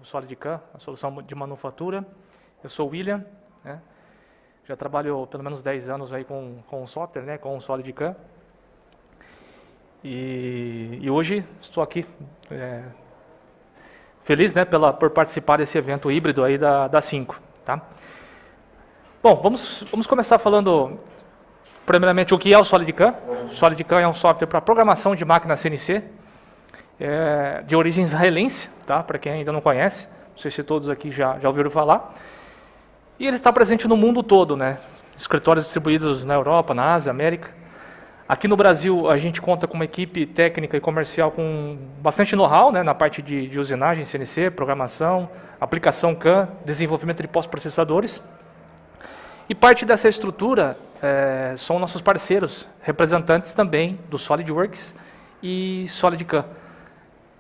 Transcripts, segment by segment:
o SolidCAM, a solução de manufatura. Eu sou o William, né? Já trabalho pelo menos 10 anos aí com o software, né? Com o SolidCAM. E hoje estou aqui feliz, né, por participar desse evento híbrido aí da 5, tá? Bom, vamos começar falando primeiramente o que é o SolidCAM. O SolidCAM é um software para programação de máquina CNC, de origem israelense, tá? Para quem ainda não conhece, não sei se todos aqui já ouviram falar. E ele está presente no mundo todo, né? Escritórios distribuídos na Europa, na Ásia, América. Aqui no Brasil, a gente conta com uma equipe técnica e comercial com bastante know-how, né, na parte de usinagem CNC, programação, aplicação CAM, desenvolvimento de pós-processadores. E parte dessa estrutura são nossos parceiros, representantes também do SolidWorks e SolidCAM.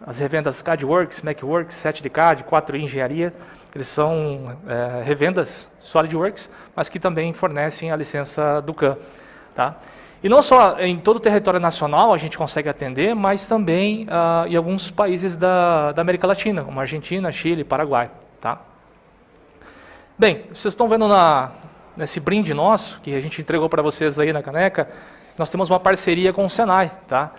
As revendas CADWorks, MechWorks, 7D CAD, 4i Engenharia, eles são revendas SolidWorks, mas que também fornecem a licença do CAM. Tá? E não só em todo o território nacional a gente consegue atender, mas também em alguns países da América Latina, como Argentina, Chile, Paraguai. Tá? Bem, vocês estão vendo nesse brinde nosso, que a gente entregou para vocês aí na caneca, nós temos uma parceria com o Senai. Tá?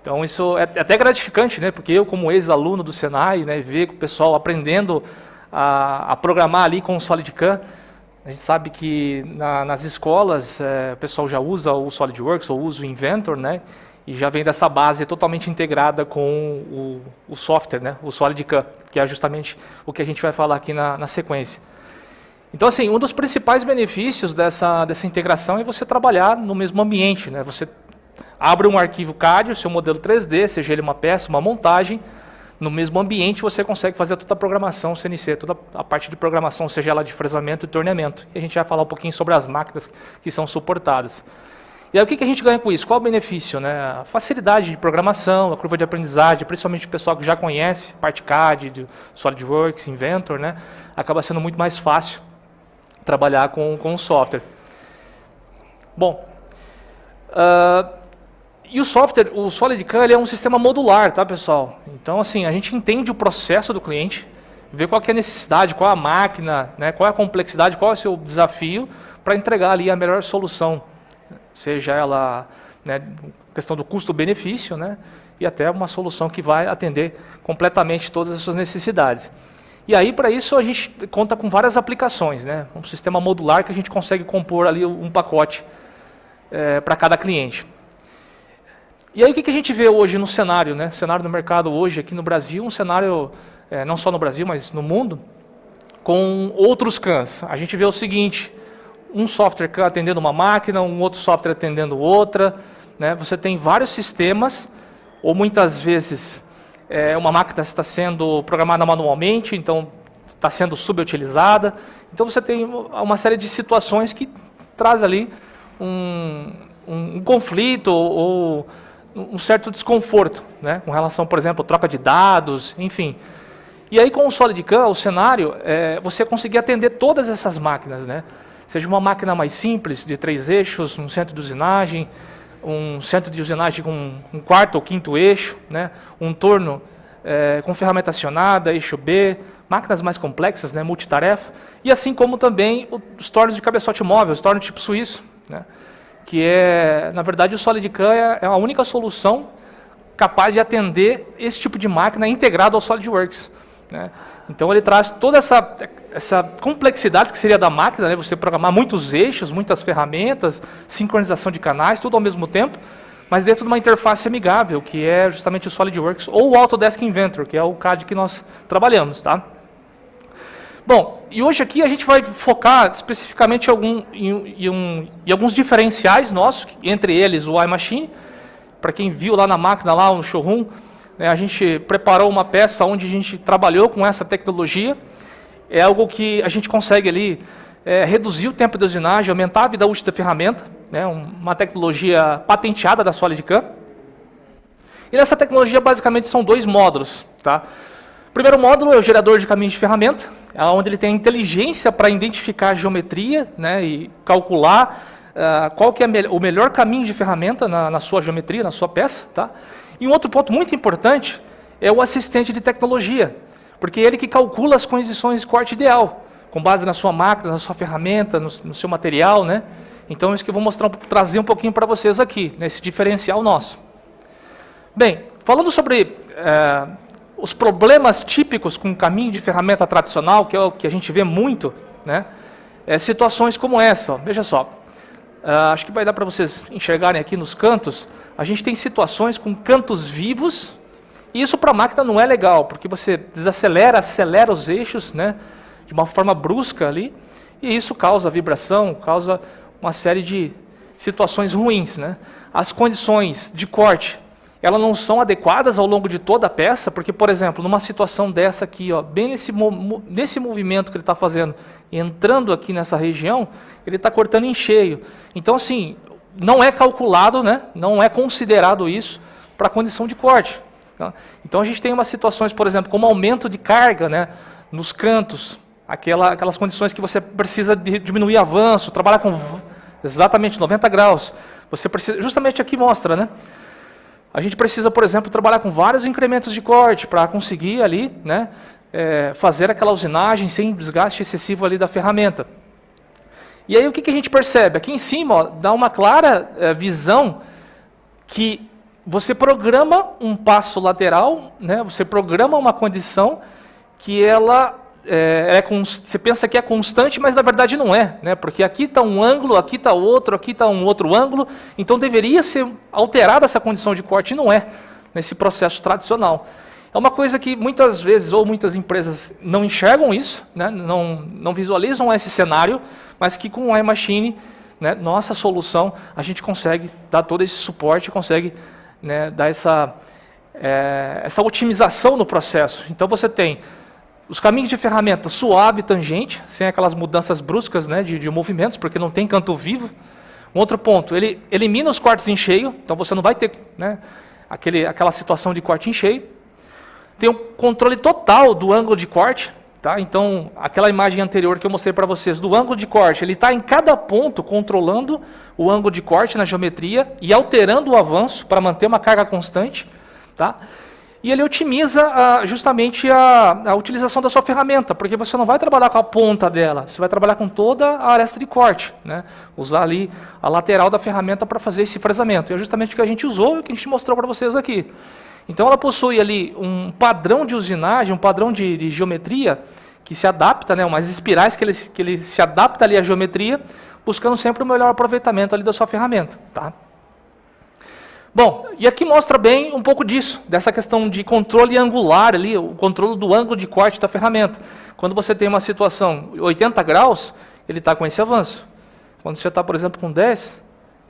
Então isso é até gratificante, né? Porque eu, como ex-aluno do Senai, né, ver o pessoal aprendendo a programar ali com o SolidCAM. A gente sabe que nas escolas o pessoal já usa o SolidWorks ou usa o Inventor, né? E já vem dessa base totalmente integrada com o software, né? O SolidCAM, que é justamente o que a gente vai falar aqui na sequência. Então, assim, um dos principais benefícios dessa integração é você trabalhar no mesmo ambiente, né? Você abre um arquivo CAD, o seu modelo 3D, seja ele uma peça, uma montagem, no mesmo ambiente você consegue fazer toda a programação CNC, toda a parte de programação, seja ela de fresamento e torneamento. E a gente vai falar um pouquinho sobre as máquinas que são suportadas. E aí o que a gente ganha com isso? Qual o benefício? Né? A facilidade de programação, a curva de aprendizagem, principalmente o pessoal que já conhece, parte CAD, do SolidWorks, Inventor, né? Acaba sendo muito mais fácil trabalhar com o software. Bom, e o software, o SolidCAM, ele é um sistema modular, tá, pessoal? Então, assim, a gente entende o processo do cliente, vê qual que é a necessidade, qual a máquina, né, qual é a complexidade, qual é o seu desafio, para entregar ali a melhor solução. Seja ela, né, questão do custo-benefício, né, e até uma solução que vai atender completamente todas as suas necessidades. E aí, para isso, a gente conta com várias aplicações, né, um sistema modular que a gente consegue compor ali um pacote para cada cliente. E aí o que a gente vê hoje no cenário, né? Cenário do mercado hoje aqui no Brasil, um cenário, não só no Brasil, mas no mundo, com outros CAMs. A gente vê o seguinte, um software CAM atendendo uma máquina, um outro software atendendo outra, né? Você tem vários sistemas, ou muitas vezes uma máquina está sendo programada manualmente, então está sendo subutilizada. Então você tem uma série de situações que traz ali um conflito ou um certo desconforto, né, com relação, por exemplo, troca de dados, enfim. E aí com o SolidCAM, o cenário, você conseguir atender todas essas máquinas, né? Seja uma máquina mais simples, de 3 eixos, um centro de usinagem, um centro de usinagem com um quarto ou quinto eixo, né? Um torno com ferramenta acionada, eixo B, máquinas mais complexas, né, multitarefa, e assim como também os tornos de cabeçote móvel, os tornos tipo suíço, né? Que na verdade, o SolidCAM é a única solução capaz de atender esse tipo de máquina integrado ao SolidWorks, né? Então ele traz toda essa complexidade que seria da máquina, né? Você programar muitos eixos, muitas ferramentas, sincronização de canais, tudo ao mesmo tempo, mas dentro de uma interface amigável, que é justamente o SolidWorks ou o Autodesk Inventor, que é o CAD que nós trabalhamos, tá? Bom, e hoje aqui a gente vai focar especificamente em alguns diferenciais nossos, entre eles o iMachine. Para quem viu lá na máquina, lá no showroom, né, a gente preparou uma peça onde a gente trabalhou com essa tecnologia. É algo que a gente consegue ali reduzir o tempo de usinagem, aumentar a vida útil da ferramenta, né, uma tecnologia patenteada da SolidCAM. E nessa tecnologia basicamente são 2 módulos, tá? O primeiro módulo é o gerador de caminho de ferramenta, onde ele tem a inteligência para identificar a geometria, né, e calcular qual que é o melhor caminho de ferramenta na sua geometria, na sua peça. Tá? E um outro ponto muito importante é o assistente de tecnologia. porque é ele que calcula as condições de corte ideal, com base na sua máquina, na sua ferramenta, no seu material, né? Então, é isso que eu vou mostrar, trazer um pouquinho para vocês aqui, nesse diferencial nosso. Bem, falando sobre os problemas típicos com o caminho de ferramenta tradicional, que é o que a gente vê muito, né? Situações como essa, ó, veja só. Acho que vai dar para vocês enxergarem aqui nos cantos. A gente tem situações com cantos vivos, e isso para a máquina não é legal, porque você desacelera, acelera os eixos, né, de uma forma brusca ali, e isso causa vibração, causa uma série de situações ruins, né. As condições de corte, elas não são adequadas ao longo de toda a peça, porque, por exemplo, numa situação dessa aqui, ó, bem nesse movimento que ele está fazendo, entrando aqui nessa região, ele está cortando em cheio. Então, assim, não é calculado, né, não é considerado isso para a condição de corte. Tá? Então, a gente tem umas situações, por exemplo, como aumento de carga, né, nos cantos, aquelas condições que você precisa diminuir avanço, trabalhar com exatamente 90 graus. Você precisa, justamente aqui mostra, né? A gente precisa, por exemplo, trabalhar com vários incrementos de corte para conseguir ali, né, fazer aquela usinagem sem desgaste excessivo ali da ferramenta. E aí o que a gente percebe? Aqui em cima, ó, dá uma clara visão que você programa um passo lateral, né, você programa uma condição que ela você pensa que é constante, mas na verdade não é, né? Porque aqui está um ângulo, aqui está outro, aqui está um outro ângulo, então deveria ser alterada essa condição de corte, e não é, nesse processo tradicional. É uma coisa que muitas vezes, ou muitas empresas não enxergam isso, né? não visualizam esse cenário, mas que com o iMachine, né, nossa solução, a gente consegue dar todo esse suporte, consegue, né, dar essa otimização no processo. Então você tem os caminhos de ferramenta suave e tangente, sem aquelas mudanças bruscas, né, de movimentos, porque não tem canto vivo. Um outro ponto, ele elimina os cortes em cheio, então você não vai ter, né, aquela situação de corte em cheio. Tem o controle total do ângulo de corte, tá? Então, aquela imagem anterior que eu mostrei para vocês, do ângulo de corte, ele está em cada ponto controlando o ângulo de corte na geometria e alterando o avanço para manter uma carga constante, tá? E ele otimiza justamente a utilização da sua ferramenta, porque você não vai trabalhar com a ponta dela, você vai trabalhar com toda a aresta de corte, né? Usar ali a lateral da ferramenta para fazer esse fresamento. E é justamente o que a gente usou e o que a gente mostrou para vocês aqui. Então ela possui ali um padrão de usinagem, um padrão de geometria que se adapta, né? Umas espirais que ele se adapta ali à geometria, buscando sempre o melhor aproveitamento ali da sua ferramenta, tá? Bom, e aqui mostra bem um pouco disso, dessa questão de controle angular ali, o controle do ângulo de corte da ferramenta. Quando você tem uma situação 80 graus, ele está com esse avanço. Quando você está, por exemplo, com 10,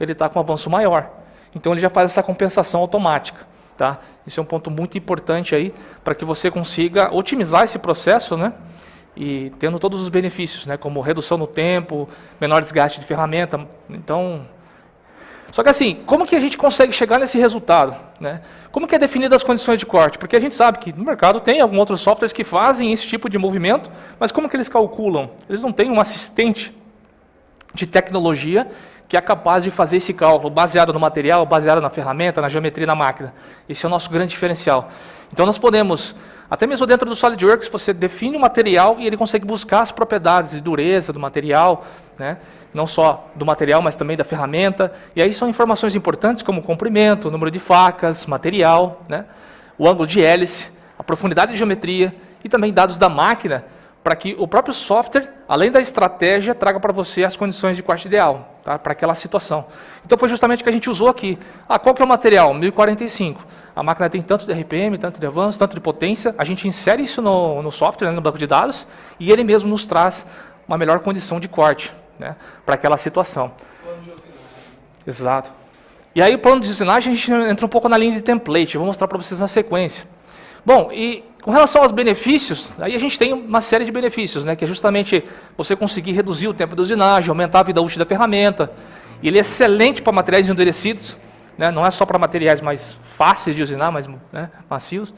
ele está com um avanço maior. Então ele já faz essa compensação automática, tá? Isso é um ponto muito importante aí, para que você consiga otimizar esse processo, né? E tendo todos os benefícios, né? Como redução no tempo, menor desgaste de ferramenta. Então, só que assim, como que a gente consegue chegar nesse resultado, né? Como que é definida as condições de corte? Porque a gente sabe que no mercado tem alguns outros softwares que fazem esse tipo de movimento, mas como que eles calculam? Eles não têm um assistente de tecnologia que é capaz de fazer esse cálculo, baseado no material, baseado na ferramenta, na geometria da máquina. Esse é o nosso grande diferencial. Então nós podemos, até mesmo dentro do SolidWorks, você define o material e ele consegue buscar as propriedades de dureza do material, né? Não só do material, mas também da ferramenta. E aí são informações importantes como o comprimento, o número de facas, material, né? O ângulo de hélice, a profundidade de geometria e também dados da máquina, para que o próprio software, além da estratégia, traga para você as condições de corte ideal, tá? Para aquela situação. Então foi justamente o que a gente usou aqui. Qual que é o material? 1045. A máquina tem tanto de RPM, tanto de avanço, tanto de potência. A gente insere isso no software, né, no banco de dados, e ele mesmo nos traz uma melhor condição de corte, né, para aquela situação. Plano de usinagem. Exato. E aí o plano de usinagem a gente entra um pouco na linha de template. Eu vou mostrar para vocês na sequência. Bom, e com relação aos benefícios, aí a gente tem uma série de benefícios, né, que é justamente você conseguir reduzir o tempo de usinagem, aumentar a vida útil da ferramenta. E ele é excelente para materiais endurecidos, né, não é só para materiais mais fáceis de usinar, mas, né, macios.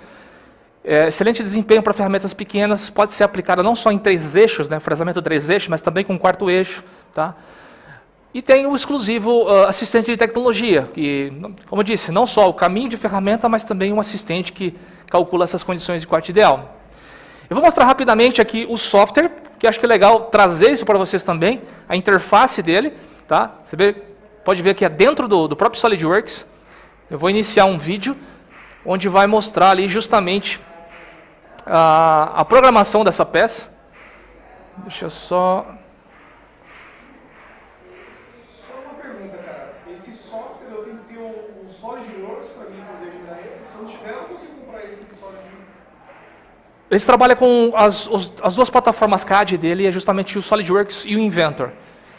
Excelente desempenho para ferramentas pequenas, pode ser aplicada não só em 3 eixos, né, fresamento 3 eixos, mas também com 4º eixo. Tá? E tem o exclusivo assistente de tecnologia, que, como eu disse, não só o caminho de ferramenta, mas também um assistente que calcula essas condições de corte ideal. Eu vou mostrar rapidamente aqui o software, que acho que é legal trazer isso para vocês também, a interface dele. Tá? Você pode ver que é dentro do próprio SolidWorks. Eu vou iniciar um vídeo onde vai mostrar ali justamente a programação dessa peça. Deixa eu só... Só uma pergunta, cara. Esse software eu tenho que ter o SolidWorks para mim poder gerar ele? Se eu não tiver, eu não consigo comprar esse SolidWorks. Eles trabalham com as duas plataformas CAD dele, é justamente o SolidWorks e o Inventor.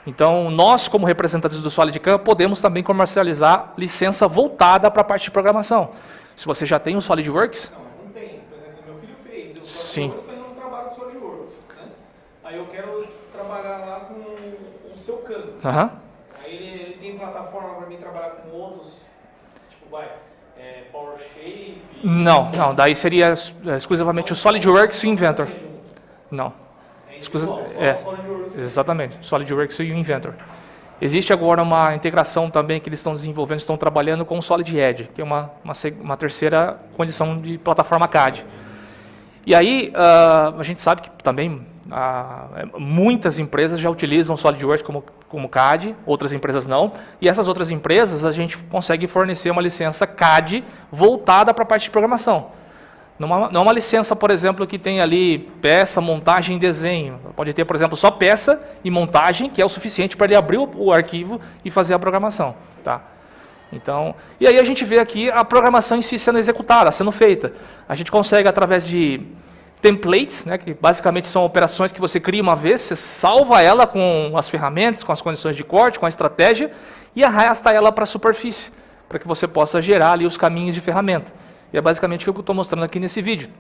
Então, nós, como representantes do SolidCAM, podemos também comercializar licença voltada para a parte de programação. Se você já tem o SolidWorks... Não tem. Por exemplo, meu filho fez o Sim. SolidWorks, mas eu não trabalho com SolidWorks. Né? Aí eu quero trabalhar lá com o seu canto. Uhum. Aí ele tem plataforma para mim trabalhar com outros, tipo, PowerShape... Não, daí seria exclusivamente o SolidWorks e o Inventor. Não. Exatamente, SolidWorks e o Inventor. Existe agora uma integração também que eles estão desenvolvendo, estão trabalhando com o Solid Edge, que é uma terceira condição de plataforma CAD. E aí, a gente sabe que também muitas empresas já utilizam o SolidWorks como CAD, outras empresas não, e essas outras empresas a gente consegue fornecer uma licença CAD voltada para a parte de programação. Não é uma licença, por exemplo, que tem ali peça, montagem e desenho. Pode ter, por exemplo, só peça e montagem, que é o suficiente para ele abrir o arquivo e fazer a programação. Tá? Então, e aí a gente vê aqui a programação em si sendo executada, sendo feita. A gente consegue, através de templates, né, que basicamente são operações que você cria uma vez, você salva ela com as ferramentas, com as condições de corte, com a estratégia, e arrasta ela para a superfície, para que você possa gerar ali os caminhos de ferramenta. E é basicamente o que eu estou mostrando aqui nesse vídeo.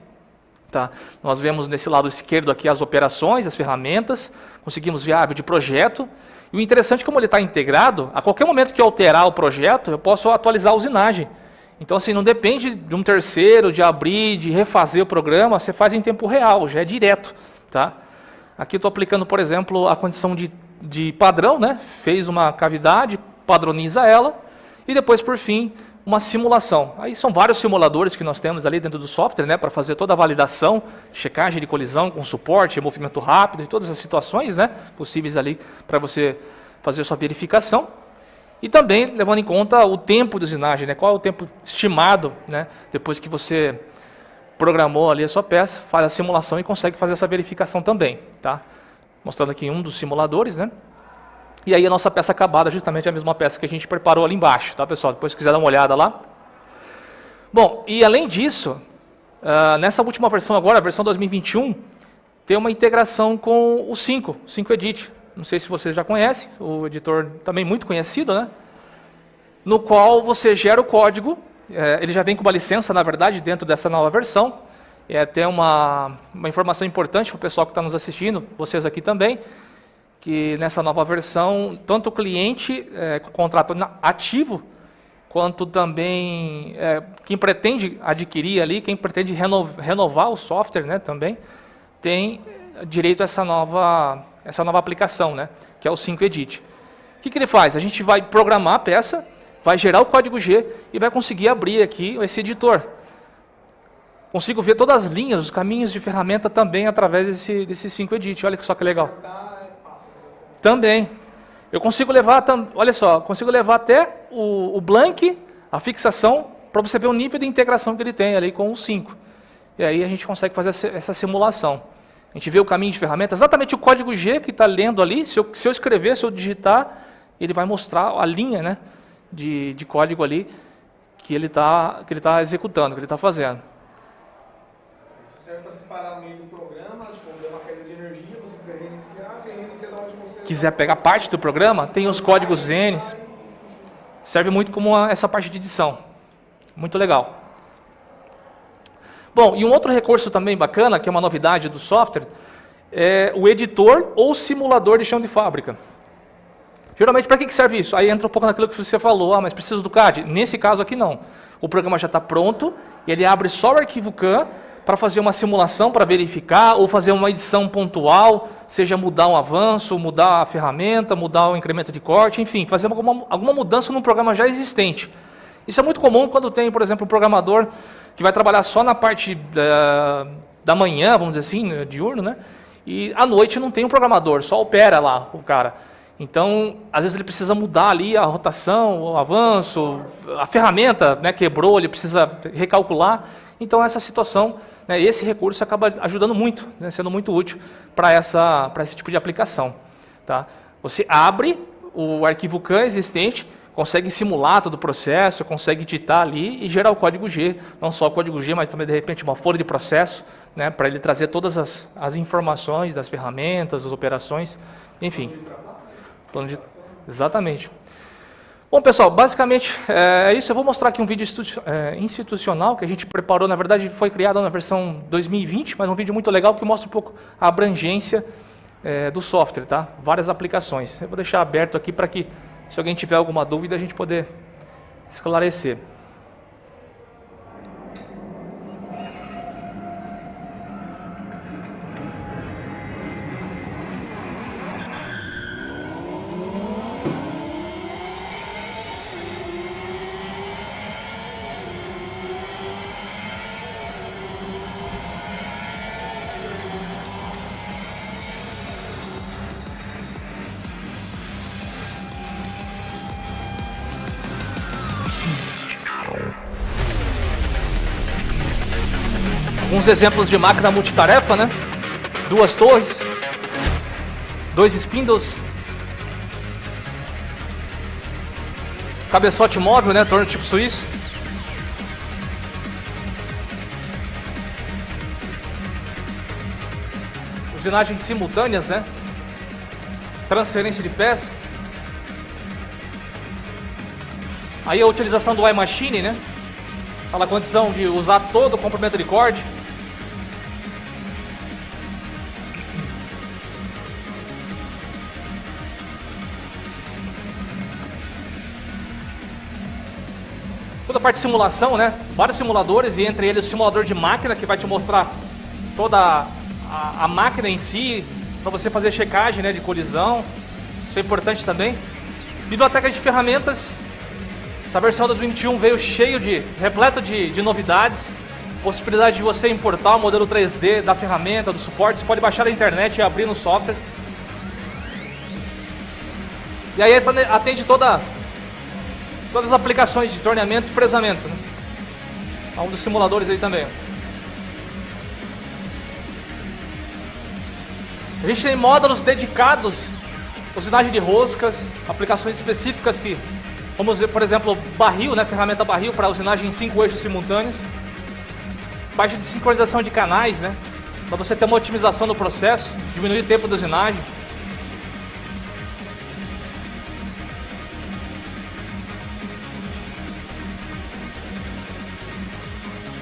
Tá? Nós vemos nesse lado esquerdo aqui as operações, as ferramentas, conseguimos ver a árvore de projeto. E o interessante é como ele está integrado, a qualquer momento que eu alterar o projeto, eu posso atualizar a usinagem. Então, assim, não depende de um terceiro, de abrir, de refazer o programa, você faz em tempo real, já é direto. Tá? Aqui eu estou aplicando, por exemplo, a condição de padrão, né? Fez uma cavidade, padroniza ela, e depois, por fim, uma simulação. Aí são vários simuladores que nós temos ali dentro do software, né, para fazer toda a validação, checagem de colisão com suporte, movimento rápido e todas as situações, né, possíveis ali para você fazer a sua verificação. E também levando em conta o tempo de usinagem, né, qual é o tempo estimado, né, depois que você programou ali a sua peça, faz a simulação e consegue fazer essa verificação também. Tá? Mostrando aqui um dos simuladores, né. E aí a nossa peça acabada, justamente a mesma peça que a gente preparou ali embaixo, tá, pessoal? Depois se quiser dar uma olhada lá. Bom, e além disso, nessa última versão agora, a versão 2021, tem uma integração com o 5 Edit. Não sei se vocês já conhecem, o editor também muito conhecido, né? No qual você gera o código, ele já vem com uma licença, na verdade, dentro dessa nova versão. É até uma informação importante para o pessoal que está nos assistindo, vocês aqui também, que nessa nova versão, tanto o cliente com contrato ativo, quanto também quem pretende adquirir ali, quem pretende renovar o software, né, também, tem direito a essa nova aplicação, né, que é o 5 Edit. O que ele faz? A gente vai programar a peça, vai gerar o código G e vai conseguir abrir aqui esse editor. Consigo ver todas as linhas, os caminhos de ferramenta também através desse 5 Edit. Olha só que legal. Também. Eu consigo levar, olha só, consigo levar até o blank, a fixação, para você ver o nível de integração que ele tem ali com o 5. E aí a gente consegue fazer essa simulação. A gente vê o caminho de ferramenta, exatamente o código G que está lendo ali, se eu escrever, se eu digitar, ele vai mostrar a linha, né, de código ali que ele está executando, que ele está fazendo. Serve para separar no meio do programa, tipo, deu uma queda de energia, você quiser reiniciar, você reinicia da onde você... Quiser pegar parte do programa, tem os códigos N, serve muito como essa parte de edição. Muito legal. Bom, e um outro recurso também bacana, que é uma novidade do software, é o editor ou simulador de chão de fábrica. Geralmente, para que serve isso? Aí entra um pouco naquilo que você falou, mas preciso do CAD? Nesse caso aqui, não. O programa já está pronto, ele abre só o arquivo CAM, para fazer uma simulação, para verificar, ou fazer uma edição pontual, seja mudar um avanço, mudar a ferramenta, mudar o incremento de corte, enfim, fazer alguma mudança num programa já existente. Isso é muito comum quando tem, por exemplo, um programador que vai trabalhar só na parte da manhã, vamos dizer assim, né, diurno, né? E à noite não tem um programador, só opera lá o cara. Então, às vezes ele precisa mudar ali a rotação, o avanço, a ferramenta, né, quebrou, ele precisa recalcular. Então, essa situação, né, esse recurso acaba ajudando muito, né, sendo muito útil para esse tipo de aplicação. Tá? Você abre o arquivo CAN existente, consegue simular todo o processo, consegue digitar ali e gerar o código G, não só o código G, mas também, de repente, uma folha de processo, né, para ele trazer todas as informações das ferramentas, das operações, enfim. Exatamente. Bom, pessoal, basicamente é isso. Eu vou mostrar aqui um vídeo institucional que a gente preparou, na verdade foi criado na versão 2020, mas um vídeo muito legal que mostra um pouco a abrangência do software, tá? Várias aplicações. Eu vou deixar aberto aqui para que, se alguém tiver alguma dúvida, a gente poder esclarecer. Alguns exemplos de máquina multitarefa, né? 2 torres, 2 spindles, cabeçote móvel, né? Torno tipo suíço. Usinagens simultâneas, né? Transferência de peças. Aí a utilização do iMachine, né? Aquela condição de usar todo o comprimento de corte. Toda a parte de simulação, né? Vários simuladores, e entre eles o simulador de máquina, que vai te mostrar toda a máquina em si, para você fazer checagem, né, de colisão. Isso é importante também. Biblioteca de ferramentas. Essa versão 2021 veio repleto de novidades. Possibilidade de você importar o modelo 3D da ferramenta, do suporte. Você pode baixar da internet e abrir no software. E aí atende todas as aplicações de torneamento e fresamento, né? Um dos simuladores aí também. A gente tem módulos dedicados, usinagem de roscas, aplicações específicas que, vamos ver, por exemplo, barril, né? Ferramenta barril para usinagem em 5 eixos simultâneos. Parte de sincronização de canais, né? Para você ter uma otimização do processo, diminuir o tempo da usinagem.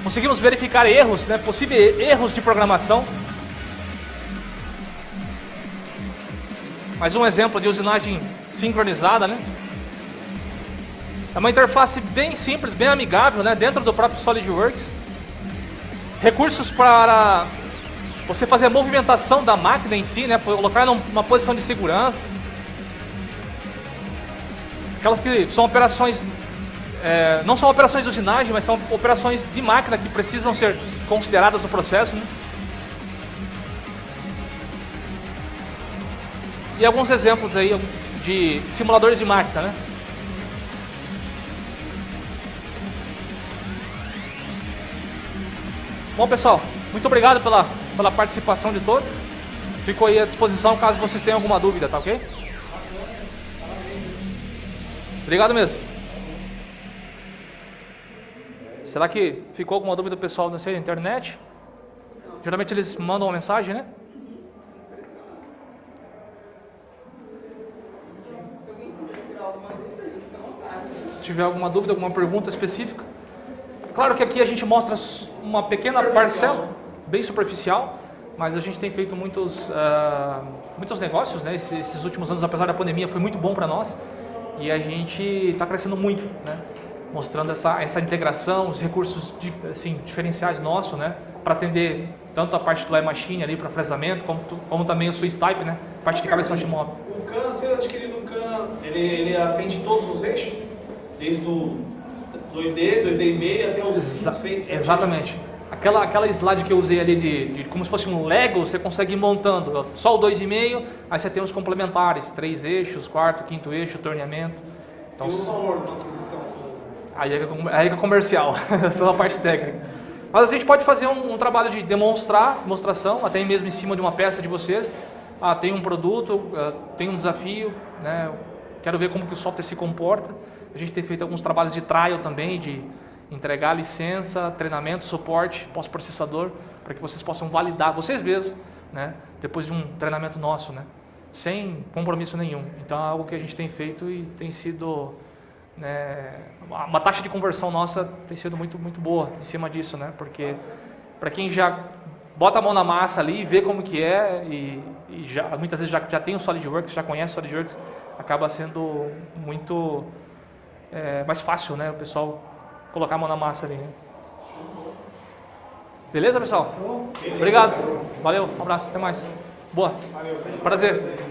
Conseguimos verificar erros, né? Possíveis erros de programação. Mais um exemplo de usinagem sincronizada, né? É uma interface bem simples, bem amigável, né? Dentro do próprio SolidWorks. Recursos para você fazer a movimentação da máquina em si, né? Colocar numa posição de segurança. Aquelas que são operações, não são operações de usinagem, mas são operações de máquina que precisam ser consideradas no processo, né? E alguns exemplos aí de simuladores de máquina, né? Bom, pessoal, muito obrigado pela participação de todos. Fico aí à disposição caso vocês tenham alguma dúvida, tá ok? Obrigado mesmo. Será que ficou alguma dúvida do pessoal, não sei, na internet? Geralmente eles mandam uma mensagem, né? Se tiver alguma dúvida, alguma pergunta específica. Claro que aqui a gente mostra uma pequena parcela, bem superficial, mas a gente tem feito muitos negócios, né? Esses últimos anos, apesar da pandemia, foi muito bom para nós. E a gente está crescendo muito, né? Mostrando essa integração, os recursos diferenciais nossos, né? Para atender tanto a parte do iMachine ali para fresamento, como também o Swiss Type, né? Parte de cabeçote móvel. O CAN, sendo adquirido o CAN, ele atende todos os eixos? Desde do 2D, 2D e até os 5, 6, 7. Exatamente. Aquela slide que eu usei ali de como se fosse um Lego, você consegue ir montando só o 2,5, aí você tem os complementares, 3 eixos, 4º, 5º eixo, torneamento. Então, e o valor da aquisição? Aí é comercial, só a parte técnica. Mas a gente pode fazer um trabalho de demonstração, até mesmo em cima de uma peça de vocês. Tem um produto, tem um desafio, né? Quero ver como que o software se comporta. A gente tem feito alguns trabalhos de trial também, de entregar licença, treinamento, suporte pós-processador, para que vocês possam validar vocês mesmos, né? Depois de um treinamento nosso, né? Sem compromisso nenhum. Então é algo que a gente tem feito e tem sido, né, uma taxa de conversão nossa tem sido muito, muito boa em cima disso, né? Porque para quem já bota a mão na massa ali e vê como que é e muitas vezes já tem o SolidWorks, já conhece o SolidWorks, acaba sendo muito mais fácil, né? O pessoal colocar a mão na massa ali, né? Beleza, pessoal? Obrigado. Valeu, um abraço, até mais. Boa. Prazer.